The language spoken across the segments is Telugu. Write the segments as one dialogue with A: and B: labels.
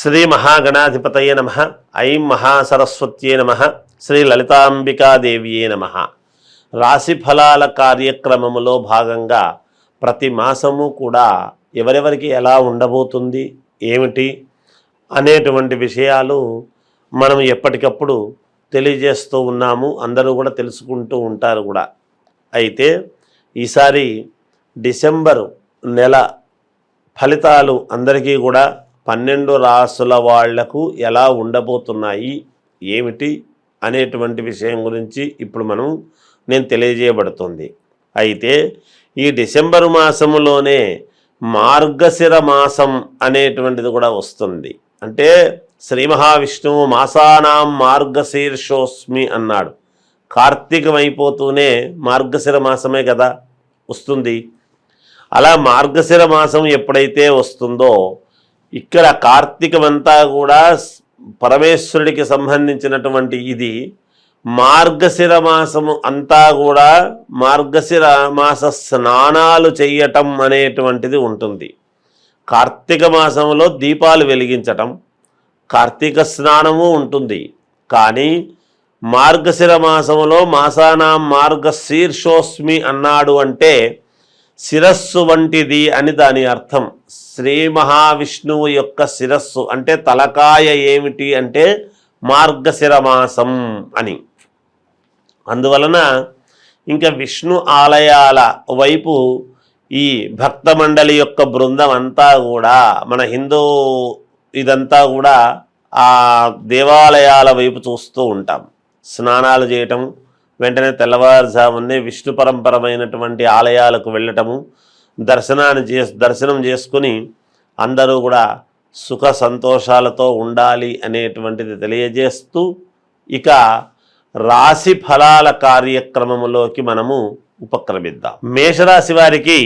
A: శ్రీ మహాగణాధిపతయే నమః. ఐం మహాసరస్వత్యే నమః. శ్రీ లలితాంబికాదేవియే నమః. రాశి ఫలాల కార్యక్రమములో భాగంగా ప్రతి మాసము కూడా ఎవరెవరికి ఎలా ఉండబోతుంది ఏమిటి అనేటువంటి విషయాలు మనం ఎప్పటికప్పుడు తెలియజేస్తూ ఉన్నాము. అందరూ కూడా తెలుసుకుంటూ ఉంటారు కూడా. అయితే ఈసారి డిసెంబరు నెల ఫలితాలు అందరికీ కూడా 12 రాసుల వాళ్లకు ఎలా ఉండబోతున్నాయి ఏమిటి అనేటువంటి విషయం గురించి ఇప్పుడు నేను తెలియజేయబడుతుంది. అయితే ఈ డిసెంబరు మాసములోనే మార్గశిర మాసం అనేటువంటిది కూడా వస్తుంది. అంటే శ్రీ మహావిష్ణువు మాసానాం మార్గశీర్షోస్మి అన్నాడు. కార్తీకం అయిపోతూనే మార్గశిర మాసమే కదా వస్తుంది. అలా మార్గశిర మాసం ఎప్పుడైతే వస్తుందో ఇక్కడ కార్తీకమంతా కూడా పరమేశ్వరుడికి సంబంధించినటువంటి ఇది. మార్గశిర మాసము అంతా కూడా మార్గశిర మాస స్నానాలు చేయటం అనేటువంటిది ఉంటుంది. కార్తీక మాసంలో దీపాలు వెలిగించటం, కార్తీక స్నానము ఉంటుంది. కానీ మార్గశిర మాసములో మాసానాం మార్గశీర్షోస్మి అన్నాడు అంటే శిరస్సు వంటిది అని దాని అర్థం. శ్రీ మహావిష్ణువు యొక్క శిరస్సు అంటే తలకాయ ఏమిటి అంటే మార్గశిర మాసం అని. అందువలన ఇంకా విష్ణు ఆలయాల వైపు ఈ భక్త మండలి యొక్క బృందం అంతా కూడా మన హిందూ ఇదంతా కూడా ఆ దేవాలయాల వైపు చూస్తూ ఉంటాం. స్నానాలు చేయటం, వెంటనే తెల్లవారుజామునే విష్ణు పరంపరమైనటువంటి ఆలయాలకు వెళ్ళటము, దర్శనం చేసుకుని అందరూ కూడా సుఖ సంతోషాలతో ఉండాలి అనేటువంటిది తెలియజేస్తూ ఇక రాశి ఫలాల కార్యక్రమములోకి మనము ఉపక్రమిద్దాం. మేషరాశి వారికి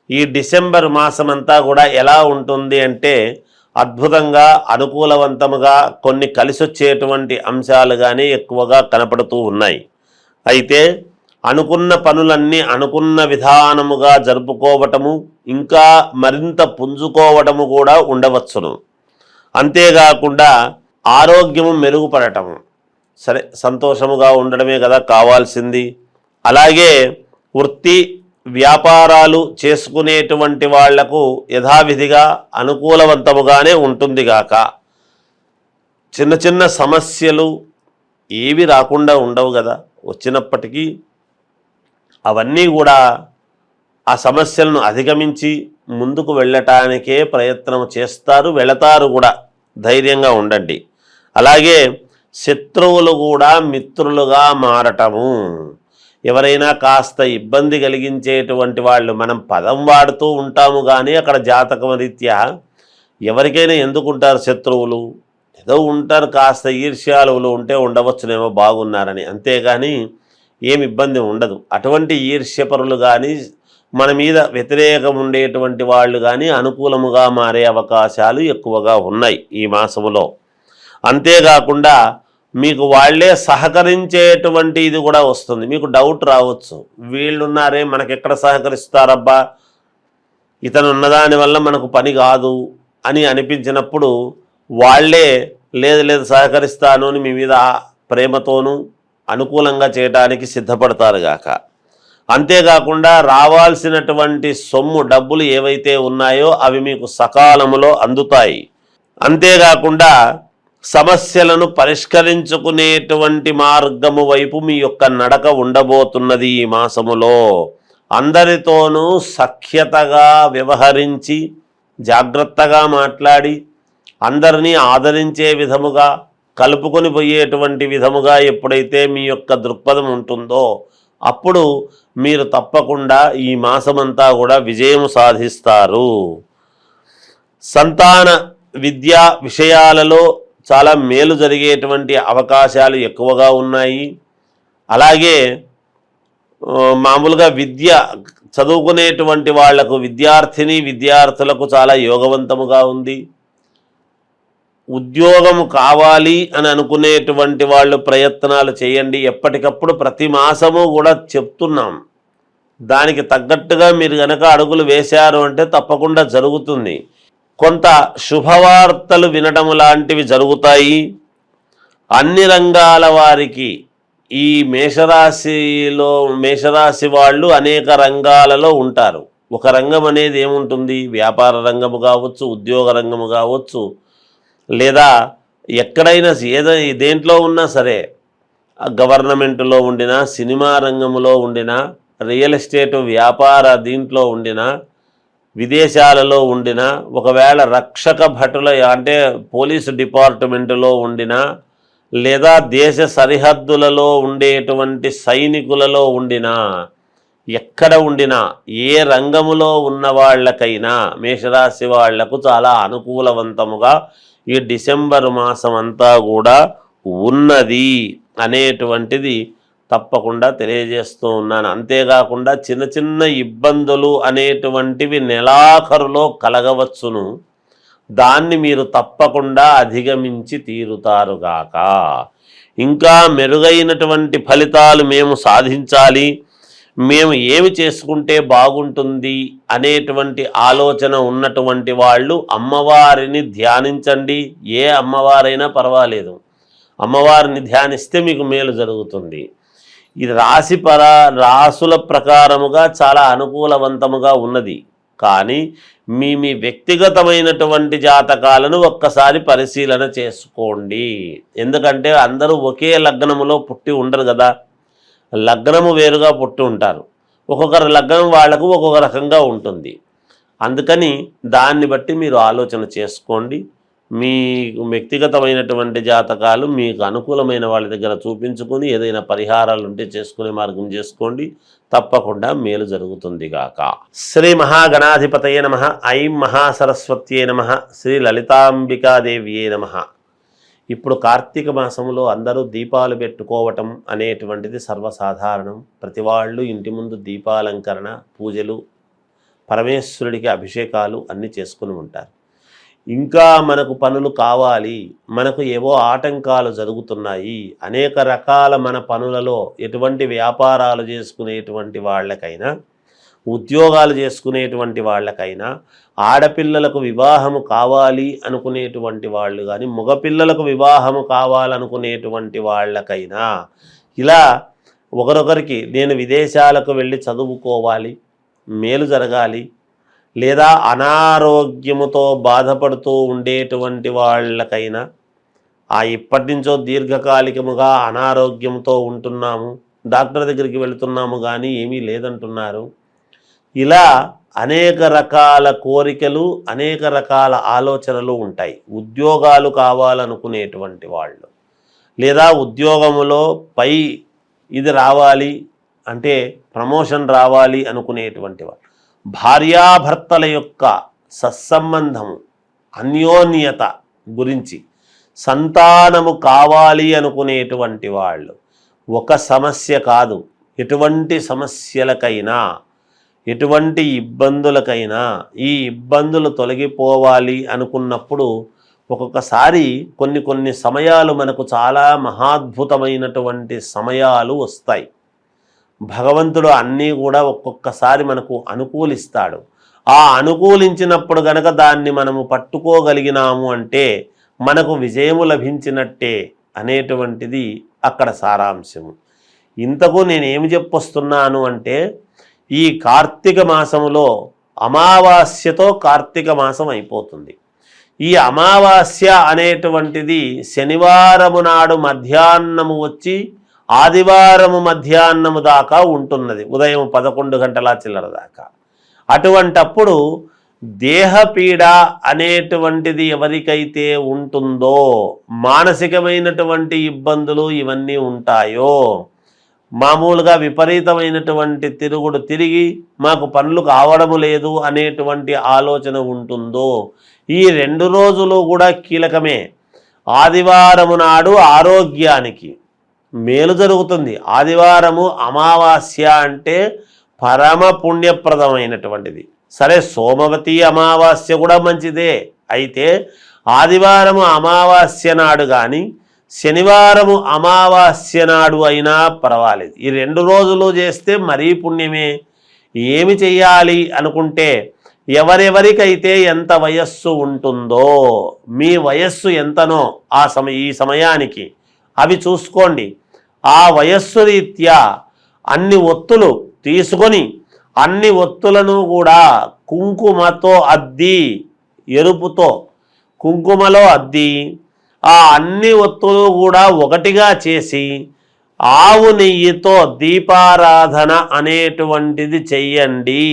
A: ఈ డిసెంబర్ మాసమంతా కూడా ఎలా ఉంటుంది అంటే అద్భుతంగా అనుకూలవంతముగా కొన్ని కలిసొచ్చేటువంటి అంశాలు కానీ ఎక్కువగా కనపడుతూ ఉన్నాయి. అయితే అనుకున్న పనులన్నీ అనుకున్న విధానముగా జరుపుకోవటము, ఇంకా మరింత పుంజుకోవటము కూడా ఉండవచ్చును. అంతేకాకుండా ఆరోగ్యము మెరుగుపడటము, సరే సంతోషముగా ఉండడమే కదా కావాల్సింది. అలాగే వృత్తి వ్యాపారాలు చేసుకునేటువంటి వాళ్లకు యథావిధిగా అనుకూలవంతముగానే ఉంటుంది గాక చిన్న చిన్న సమస్యలు ఏవి రాకుండా ఉండవు కదా. వచ్చినప్పటికీ అవన్నీ కూడా ఆ సమస్యలను అధిగమించి ముందుకు వెళ్ళటానికే ప్రయత్నం చేస్తారు, వెళతారు కూడా. ధైర్యంగా ఉండండి. అలాగే శత్రువులు కూడా మిత్రులుగా మారటము. ఎవరైనా కాస్త ఇబ్బంది కలిగించేటువంటి వాళ్ళు, మనం పదం వాడుతూ ఉంటాము కానీ అక్కడ జాతకం రీత్యా ఎవరికైనా ఎందుకుంటారు శత్రువులు? ఏదో ఉంటారు, కాస్త ఈర్ష్యాలువులు ఉంటే ఉండవచ్చునేమో బాగున్నారని, అంతేగాని ఏమి ఇబ్బంది ఉండదు. అటువంటి ఈర్ష్యపరులు కానీ మన మీద వ్యతిరేకం ఉండేటువంటి వాళ్ళు కానీ అనుకూలముగా మారే అవకాశాలు ఎక్కువగా ఉన్నాయి ఈ మాసములో. అంతేకాకుండా మీకు వాళ్ళే సహకరించేటువంటి ఇది కూడా వస్తుంది. మీకు డౌట్ రావచ్చు, వీళ్ళున్నారే మనకెక్కడ సహకరిస్తారబ్బా, ఇతను ఉన్నదాని వల్ల మనకు పని కాదు అని అనిపించినప్పుడు వాళ్ళే లేదు సహకరిస్తాను అని మీ మీద ప్రేమతోనూ అనుకూలంగా చేయడానికి సిద్ధపడతారు గాక. అంతేకాకుండా రావాల్సినటువంటి సొమ్ము డబ్బులు ఏవైతే ఉన్నాయో అవి మీకు సకాలములో అందుతాయి. అంతేకాకుండా సమస్యలను పరిష్కరించుకునేటువంటి మార్గము వైపు మీ యొక్క నడక ఉండబోతున్నది ఈ మాసములో. అందరితోనూ సఖ్యతగా వ్యవహరించి జాగ్రత్తగా మాట్లాడి అందరినీ ఆదరించే విధముగా, కలుపుకొని పోయేటువంటి విధముగా ఎప్పుడైతే మీ యొక్క దృక్పథం ఉంటుందో అప్పుడు మీరు తప్పకుండా ఈ మాసమంతా కూడా విజయం సాధిస్తారు. సంతాన విద్యా విషయాలలో చాలా మేలు జరిగేటువంటి అవకాశాలు ఎక్కువగా ఉన్నాయి. అలాగే మామూలుగా విద్య చదువుకునేటువంటి వాళ్లకు, విద్యార్థులకు చాలా యోగవంతముగా ఉంది. ఉద్యోగం కావాలి అని అనుకునేటువంటి వాళ్ళు ప్రయత్నాలు చేయండి. ఎప్పటికప్పుడు ప్రతి మాసము కూడా చెప్తున్నాం, దానికి తగ్గట్టుగా మీరు కనుక అడుగులు వేశారు అంటే తప్పకుండా జరుగుతుంది. కొంత శుభవార్తలు వినడం లాంటివి జరుగుతాయి. అన్ని రంగాల వారికి ఈ మేషరాశి వాళ్ళు అనేక రంగాలలో ఉంటారు. ఒక రంగం అనేది ఏముంటుంది, వ్యాపార రంగము కావచ్చు, ఉద్యోగ రంగము కావచ్చు, లేదా ఎక్కడైనా దేంట్లో ఉన్నా సరే, గవర్నమెంట్లో ఉండినా, సినిమా రంగంలో ఉండినా, రియల్ ఎస్టేట్ వ్యాపార దీంట్లో ఉండినా, విదేశాలలో ఉండినా, ఒకవేళ రక్షక భటుల అంటే పోలీసు డిపార్ట్మెంటులో ఉండినా, లేదా దేశ సరిహద్దులలో ఉండేటువంటి సైనికులలో ఉండినా, ఎక్కడ ఉండినా, ఏ రంగములో ఉన్న వాళ్ళకైనా మేషరాశి వాళ్లకు చాలా అనుకూలవంతముగా ఈ డిసెంబర్ మాసం అంతా కూడా ఉన్నది అనేటువంటిది తప్పకుండా తెలియజేస్తూ ఉన్నాను. అంతేకాకుండా చిన్న చిన్న ఇబ్బందులు అనేటువంటివి నెలాఖరులో కలగవచ్చును. దాన్ని మీరు తప్పకుండా అధిగమించి తీరుతారుగాక. ఇంకా మెరుగైనటువంటి ఫలితాలు మేము సాధించాలి, మేము ఏమి చేసుకుంటే బాగుంటుంది అనేటువంటి ఆలోచన ఉన్నటువంటి వాళ్ళు అమ్మవారిని ధ్యానించండి. ఏ అమ్మవారైనా పర్వాలేదు, అమ్మవారిని ధ్యానిస్తే మీకు మేలు జరుగుతుంది. ఇది రాసుల ప్రకారముగా చాలా అనుకూలవంతముగా ఉన్నది. కానీ మీ వ్యక్తిగతమైనటువంటి జాతకాలను ఒక్కసారి పరిశీలన చేసుకోండి. ఎందుకంటే అందరూ ఒకే లగ్నములో పుట్టి ఉండరు కదా, లగ్నము వేరుగా పుట్టి ఉంటారు. ఒక్కొక్కరి లగ్నం వాళ్లకు ఒక్కొక్క రకంగా ఉంటుంది. అందుకని దాన్ని బట్టి మీరు ఆలోచన చేసుకోండి. మీ వ్యక్తిగతమైనటువంటి జాతకాలు మీకు అనుకూలమైన వాళ్ళ దగ్గర చూపించుకొని ఏదైనా పరిహారాలు ఉంటే చేసుకునే మార్గం చేసుకోండి. తప్పకుండా మేలు జరుగుతుంది గాక. శ్రీ మహాగణాధిపతయే నమః. ఐం మహాసరస్వత్యే నమః. శ్రీ లలితాంబికాదేవ్యే నమః. ఇప్పుడు కార్తీక మాసంలో అందరూ దీపాలు పెట్టుకోవటం అనేటువంటిది సర్వసాధారణం. ప్రతి వాళ్ళు ఇంటి ముందు దీపాలంకరణ, పూజలు, పరమేశ్వరుడికి అభిషేకాలు అన్నీ చేసుకుని ఉంటారు. ఇంకా మనకు పనులు కావాలి, మనకు ఏవో ఆటంకాలు జరుగుతున్నాయి, అనేక రకాల మన పనులలో ఎటువంటి వ్యాపారాలు చేసుకునేటువంటి వాళ్ళకైనా, ఉద్యోగాలు చేసుకునేటువంటి వాళ్ళకైనా, ఆడపిల్లలకు వివాహము కావాలి అనుకునేటువంటి వాళ్ళు కానీ, మగపిల్లలకు వివాహము కావాలనుకునేటువంటి వాళ్ళకైనా, ఇలా ఒకరొకరికి నేను విదేశాలకు వెళ్ళి చదువుకోవాలి, మేలు జరగాలి, లేదా అనారోగ్యముతో బాధపడుతూ ఉండేటువంటి వాళ్ళకైనా, ఇప్పటి నుంచో దీర్ఘకాలికముగా అనారోగ్యంతో ఉంటున్నాము, డాక్టర్ దగ్గరికి వెళుతున్నాము కానీ ఏమీ లేదంటున్నారు, ఇలా అనేక రకాల కోరికలు, అనేక రకాల ఆలోచనలు ఉంటాయి. ఉద్యోగాలు కావాలనుకునేటువంటి వాళ్ళు, లేదా ఉద్యోగములో ఇది రావాలి అంటే ప్రమోషన్ రావాలి అనుకునేటువంటి వాళ్ళు, భార్యాభర్తల యొక్క సత్సంబంధము, అన్యోన్యత గురించి, సంతానము కావాలి అనుకునేటువంటి వాళ్ళు, ఒక సమస్య కాదు, ఎటువంటి సమస్యలకైనా, ఎటువంటి ఇబ్బందులకైనా, ఈ ఇబ్బందులు తొలగిపోవాలి అనుకున్నప్పుడు ఒక్కొక్కసారి కొన్ని సమయాలు మనకు చాలా మహాద్భుతమైనటువంటి సమయాలు వస్తాయి. భగవంతుడు అన్నీ కూడా ఒక్కొక్కసారి మనకు అనుకూలిస్తాడు. ఆ అనుకూలించినప్పుడు గనక దాన్ని మనము పట్టుకోగలిగినాము అంటే మనకు విజయము లభించినట్టే అనేటువంటిది అక్కడ సారాంశము. ఇంతకు నేనేమి చెప్పొస్తున్నాను అంటే, ఈ కార్తీక మాసములో అమావాస్యతో కార్తీక మాసం అయిపోతుంది. ఈ అమావాస్య అనేటువంటిది శనివారము నాడు మధ్యాహ్నము వచ్చి ఆదివారము మధ్యాహ్నము దాకా ఉంటున్నది, ఉదయం 11 గంటల చిల్లర దాకా. అటువంటప్పుడు దేహపీడ అనేటువంటిది ఎవరికైతే ఉంటుందో, మానసికమైనటువంటి ఇబ్బందులు ఇవన్నీ ఉంటాయో, మామూలుగా విపరీతమైనటువంటి తిరిగి మాకు పనులు కావడము లేదు అనేటువంటి ఆలోచన ఉంటుందో, ఈ 2 రోజులు కూడా కీలకమే. ఆదివారము నాడు ఆరోగ్యానికి మేలు జరుగుతుంది. ఆదివారము అమావాస్య అంటే పరమ పుణ్యప్రదమైనటువంటిది. సరే, సోమవతి అమావాస్య కూడా మంచిదే. అయితే ఆదివారము అమావాస్య నాడు కానీ శనివారము అమావాస్య నాడు అయినా పర్వాలేదు. ఈ 2 రోజులు చేస్తే మరీ పుణ్యమే. ఏమి చెయ్యాలి అనుకుంటే, ఎవరెవరికైతే ఎంత వయస్సు ఉంటుందో మీ వయస్సు ఎంతనో ఈ సమయానికి అవి చూసుకోండి. ఆ వయస్సు రీత్యా అన్ని ఒత్తులు తీసుకొని అన్ని ఒత్తులను కూడా కుంకుమతో అద్ది, ఎరుపుతో కుంకుమలో అద్ది ఆ అన్ని ఒత్తులు కూడా ఒకటిగా చేసి ఆవు నెయ్యితో దీపారాధన అనేటువంటిది చెయ్యండి.